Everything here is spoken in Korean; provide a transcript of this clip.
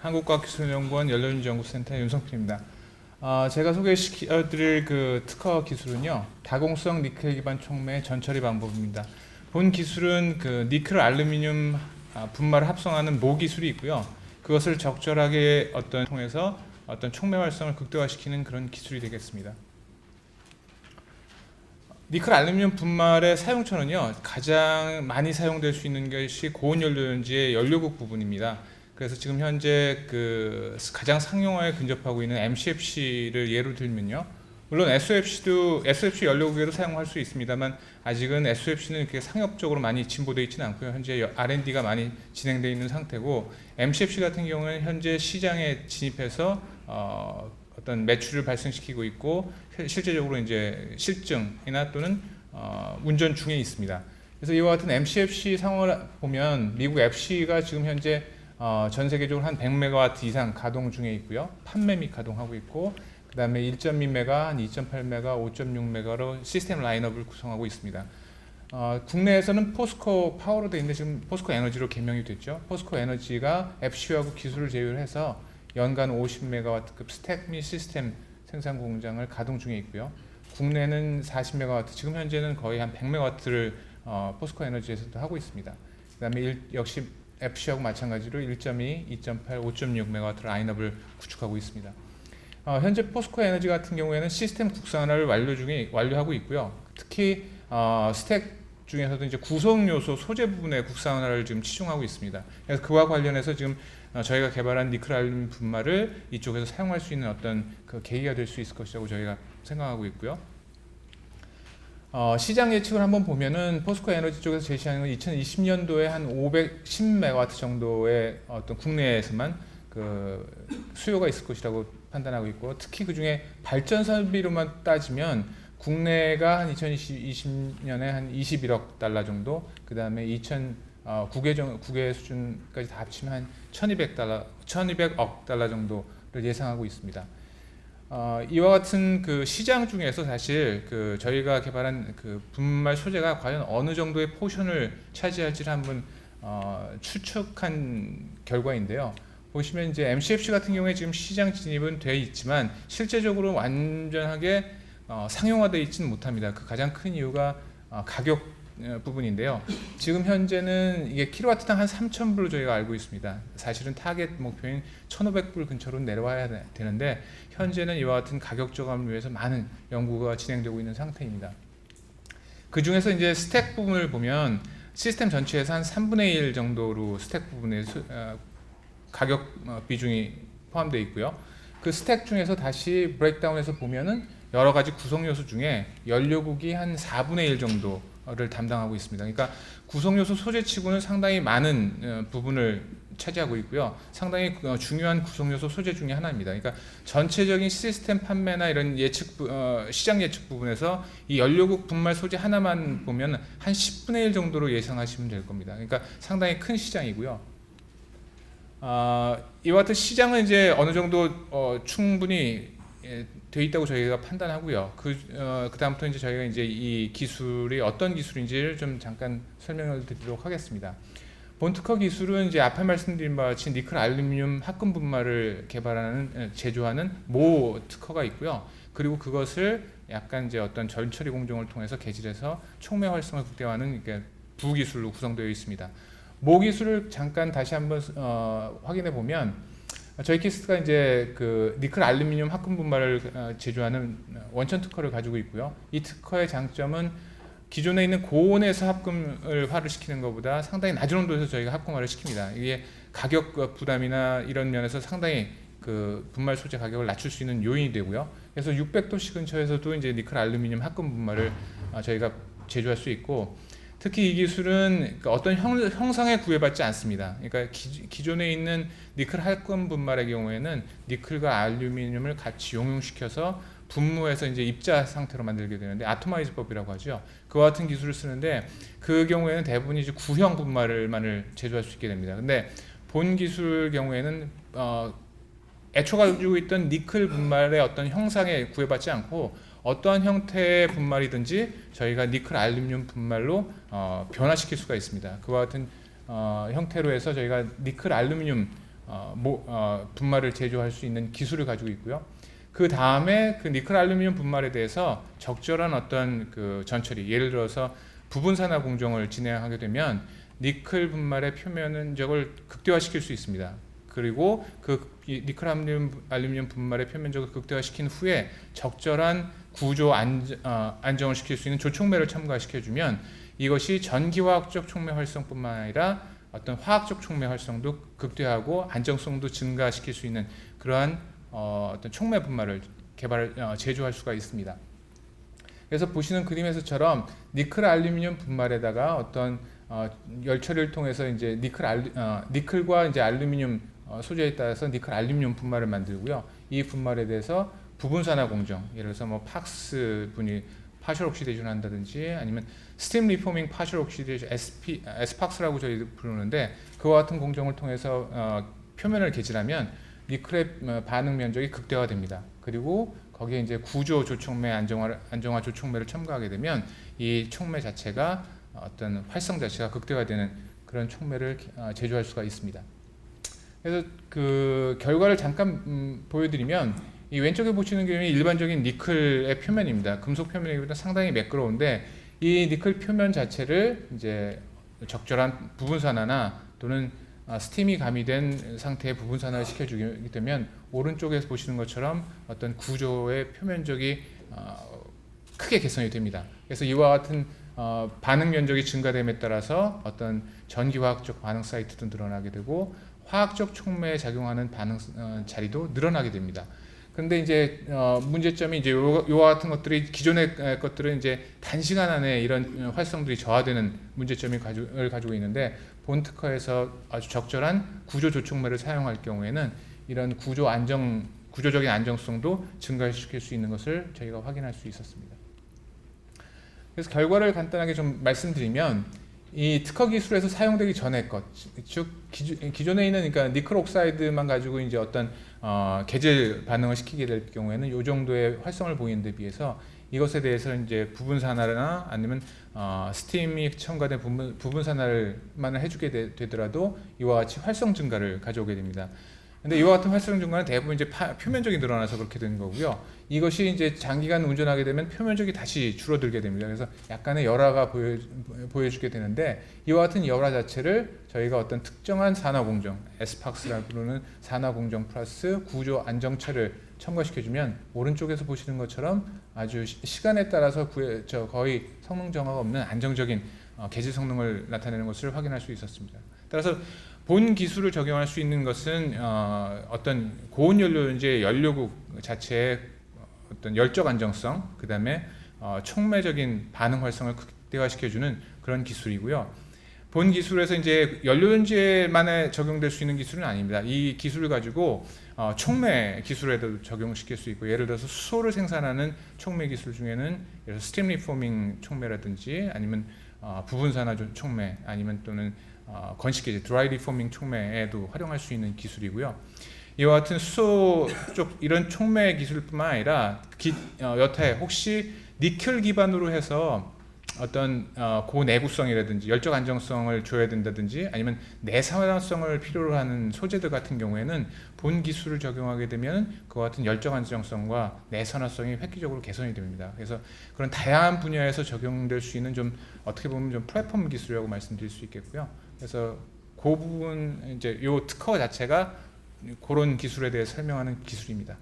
한국과학기술연구원 연료인지연구센터 윤성필입니다. 제가 소개시켜드릴 그 특허 기술은요, 다공성 니켈 기반 촉매 전처리 방법입니다. 본 기술은 그 니켈 알루미늄 분말을 합성하는 모 기술이 있고요. 그것을 적절하게 통해서 어떤 촉매 활성을 극대화시키는 그런 기술이 되겠습니다. 니켈 알루미늄 분말의 사용처는요, 가장 많이 사용될 수 있는 것이 고온 연료전지의 연료국 부분입니다. 그래서 지금 현재 그 가장 상용화에 근접하고 있는 MCFC를 예로 들면요, 물론 SOFC 연료국에도 사용할 수 있습니다만 아직은 SOFC는 이렇게 상업적으로 많이 진보되어 있지는 않고요. 현재 R&D가 많이 진행되어 있는 상태고, MCFC 같은 경우는 현재 시장에 진입해서 어떤 매출을 발생시키고 있고, 실제적으로 이제 실증이나 또는 운전 중에 있습니다. 그래서 이와 같은 MCFC 상황을 보면 미국 FC가 지금 현재 전 세계적으로 한 100메가와트 이상 가동 중에 있고요. 판매 및 가동하고 있고, 그 다음에 1.2메가, 한 2.8메가, 5.6메가로 시스템 라인업을 구성하고 있습니다. 국내에서는 포스코 파워로 되어 있는데 지금 포스코 에너지로 개명이 됐죠. 포스코 에너지가 FC하고 기술을 제휴해서 연간 50메가와트급 스택 및 시스템 생산 공장을 가동 중에 있고요. 국내는 40메가와트, 지금 현재는 거의 한 100메가와트를 포스코 에너지에서도 하고 있습니다. 그 다음에 역시 FC하고 마찬가지로 1.2, 2.8, 5.6메가와트 라인업을 구축하고 있습니다. 현재 포스코 에너지 같은 경우에는 시스템 국산화를 완료하고 있고요. 특히 스택 중에서도 이제 구성 요소 소재 부분의 국산화를 지금 치중하고 있습니다. 그래서 그와 관련해서 지금 저희가 개발한 니켈 알루미늄 분말을 이쪽에서 사용할 수 있는 어떤 그 계기가 될 수 있을 것이라고 저희가 생각하고 있고요. 시장 예측을 한번 보면은 포스코 에너지 쪽에서 제시하는 건 2020년도에 한 510메가와트 정도의 어떤 국내에서만 그 수요가 있을 것이라고 판단하고 있고, 특히 그 중에 발전 설비로만 따지면 국내가 한 2020년에 한 21억 달러 정도, 그 다음에 9개 수준까지 다 합치면 한 1200억 달러 정도를 예상하고 있습니다. 이와 같은 그 시장 중에서 사실 그 저희가 개발한 그 분말 소재가 과연 어느 정도의 포션을 차지할지를 한번 추측한 결과인데요. 보시면 이제 MCFC 같은 경우에 지금 시장 진입은 돼 있지만 실제적으로 완전하게 상용화되어 있지는 못합니다. 그 가장 큰 이유가 가격 부분인데요. 지금 현재는 이게 킬로와트당 한 3,000불로 저희가 알고 있습니다. 사실은 타겟 목표인 1,500불 근처로 내려와야 되는데 현재는 이와 같은 가격 저감을 위해서 많은 연구가 진행되고 있는 상태입니다. 그 중에서 이제 스택 부분을 보면 시스템 전체에서 한 3분의 1 정도로 스택 부분에 가격 비중이 포함되어 있고요. 그 스택 중에서 다시 브레이크다운해서 보면은 여러 가지 구성 요소 중에 연료국이 한 4분의 1 정도를 담당하고 있습니다. 그러니까 구성 요소 소재치고는 상당히 많은 부분을 차지하고 있고요. 상당히 중요한 구성 요소 소재 중에 하나입니다. 그러니까 전체적인 시스템 판매나 이런 시장 예측 부분에서 이 연료국 분말 소재 하나만 보면 한 10분의 1 정도로 예상하시면 될 겁니다. 그러니까 상당히 큰 시장이고요. 이와 같은 시장은 이제 어느 정도 충분히 되어 있다고 저희가 판단하고요. 그 다음부터 이제 저희가 이제 이 기술이 어떤 기술인지를 좀 잠깐 설명을 드리도록 하겠습니다. 본 특허 기술은 이제 앞에 말씀드린 바와 같이 니켈 알루미늄 합금 분말을 제조하는 모 특허가 있고요. 그리고 그것을 약간 이제 어떤 전처리 공정을 통해서 개질해서 촉매 활성을 극대화하는 부기술로 구성되어 있습니다. 모 기술을 잠깐 다시 한번 확인해 보면, 저희 키스트가 이제 그 니켈 알루미늄 합금 분말을 제조하는 원천 특허를 가지고 있고요. 이 특허의 장점은 기존에 있는 고온에서 합금을 시키는 것보다 상당히 낮은 온도에서 저희가 합금화를 시킵니다. 이게 가격 부담이나 이런 면에서 상당히 그 분말 소재 가격을 낮출 수 있는 요인이 되고요. 그래서 600도씨 근처에서도 이제 니켈 알루미늄 합금 분말을 저희가 제조할 수 있고, 특히 이 기술은 어떤 형상에 구애받지 않습니다. 그러니까 기존에 있는 니켈 합금 분말의 경우에는 니켈과 알루미늄을 같이 용융시켜서 분무해서 이제 입자 상태로 만들게 되는데, 아토마이즈법이라고 하죠. 그와 같은 기술을 쓰는데 그 경우에는 대부분 이제 구형 분말만을 제조할 수 있게 됩니다. 근데 본 기술 경우에는 애초 가지고 있던 니켈 분말의 어떤 형상에 구애받지 않고 어떠한 형태의 분말이든지 저희가 니켈 알루미늄 분말로 변화시킬 수가 있습니다. 그와 같은 형태로 해서 저희가 니켈 알루미늄 분말을 제조할 수 있는 기술을 가지고 있고요. 그 다음에 그 니켈 알루미늄 분말에 대해서 적절한 어떤 그 전처리, 예를 들어서 부분산화 공정을 진행하게 되면 니켈 분말의 표면 흔적을 극대화시킬 수 있습니다. 그리고 그 니켈 알루미늄 분말의 표면적을 극대화시킨 후에 적절한 구조 안정을 시킬 수 있는 조촉매를 첨가시켜주면 이것이 전기화학적 촉매 활성뿐만 아니라 어떤 화학적 촉매 활성도 극대화하고 안정성도 증가시킬 수 있는 그러한 어떤 촉매 분말을 제조할 수가 있습니다. 그래서 보시는 그림에서처럼 니켈 알루미늄 분말에다가 어떤 열처리를 통해서 이제 니켈과 이제 알루미늄 소재에 따라서 니켈 알루미늄 분말을 만들고요. 이 분말에 대해서 부분산화 공정, 예를 들어서 뭐 팍스 분이 파셜 옥시데이션 한다든지 아니면 스팀 리포밍 파셜 옥시데이션 SPAX라고 저희 부르는데 그와 같은 공정을 통해서 표면을 개질하면 니켈의 반응 면적이 극대화됩니다. 그리고 거기에 이제 구조 조촉매 안정화 조촉매를 첨가하게 되면 이 촉매 자체가 어떤 활성 자체가 극대화되는 그런 촉매를 제조할 수가 있습니다. 그래서 그 결과를 잠깐 보여드리면 이 왼쪽에 보시는 그림이 일반적인 니켈의 표면입니다. 금속 표면이기보다 상당히 매끄러운데 이 니켈 표면 자체를 이제 적절한 부분산화나 또는 스팀이 가미된 상태의 부분산화를 시켜주게 되면 오른쪽에서 보시는 것처럼 어떤 구조의 표면적이 크게 개선이 됩니다. 그래서 이와 같은 반응 면적이 증가됨에 따라서 어떤 전기화학적 반응 사이트도 늘어나게 되고 화학적 촉매에 작용하는 반응 자리도 늘어나게 됩니다. 근데 이제 문제점이 이제 요와 같은 것들이 기존의 것들은 이제 단시간 안에 이런 활성들이 저하되는 문제점을 가지고 있는데 본 특허에서 아주 적절한 구조 조촉매를 사용할 경우에는 이런 구조적인 안정성도 증가시킬 수 있는 것을 저희가 확인할 수 있었습니다. 그래서 결과를 간단하게 좀 말씀드리면 이 특허 기술에서 사용되기 전의 것, 즉 기존에 있는 그러니까 니켈 옥사이드만 가지고 이제 어떤 개질 반응을 시키게 될 경우에는 이 정도의 활성을 보이는 데 비해서 이것에 대해서 이제 부분산화나 아니면 스팀이 첨가된 부분산화를만 해주게 되더라도 이와 같이 활성 증가를 가져오게 됩니다. 근데 이와 같은 활성 증가는 대부분 이제 표면적이 늘어나서 그렇게 되는 거고요. 이것이 이제 장기간 운전하게 되면 표면적이 다시 줄어들게 됩니다. 그래서 약간의 열화가 보여주게 되는데 이와 같은 열화 자체를 저희가 어떤 특정한 산화 공정, SPAX라고 부르는 산화 공정 플러스 구조 안정체를 첨가시켜주면 오른쪽에서 보시는 것처럼 아주 시간에 따라서 거의 성능 정화가 없는 안정적인 개질 성능을 나타내는 것을 확인할 수 있었습니다. 따라서 본 기술을 적용할 수 있는 것은 어떤 고온 연료인지의 연료국 자체의 어떤 열적 안정성, 그 다음에 촉매적인 반응 활성을 극대화시켜주는 그런 기술이고요. 본 기술에서 이제 연료연지에만 적용될 수 있는 기술은 아닙니다. 이 기술을 가지고 촉매 기술에도 적용시킬 수 있고, 예를 들어서 수소를 생산하는 촉매 기술 중에는 예를 들어서 스팀 리포밍 촉매라든지 아니면 부분산화 촉매 아니면 또는 건식계제 드라이 리포밍 촉매에도 활용할 수 있는 기술이고요. 이와 같은 수소 쪽 이런 촉매 기술뿐만 아니라 여타에 혹시 니켈 기반으로 해서 어떤 고내구성이라든지 열적 안정성을 줘야 된다든지 아니면 내산화성을 필요로 하는 소재들 같은 경우에는 본 기술을 적용하게 되면 그와 같은 열적 안정성과 내산화성이 획기적으로 개선이 됩니다. 그래서 그런 다양한 분야에서 적용될 수 있는 좀 어떻게 보면 좀 플랫폼 기술이라고 말씀드릴 수 있겠고요. 그래서 그 부분 이제 요 특허 자체가 그런 기술에 대해 설명하는 기술입니다.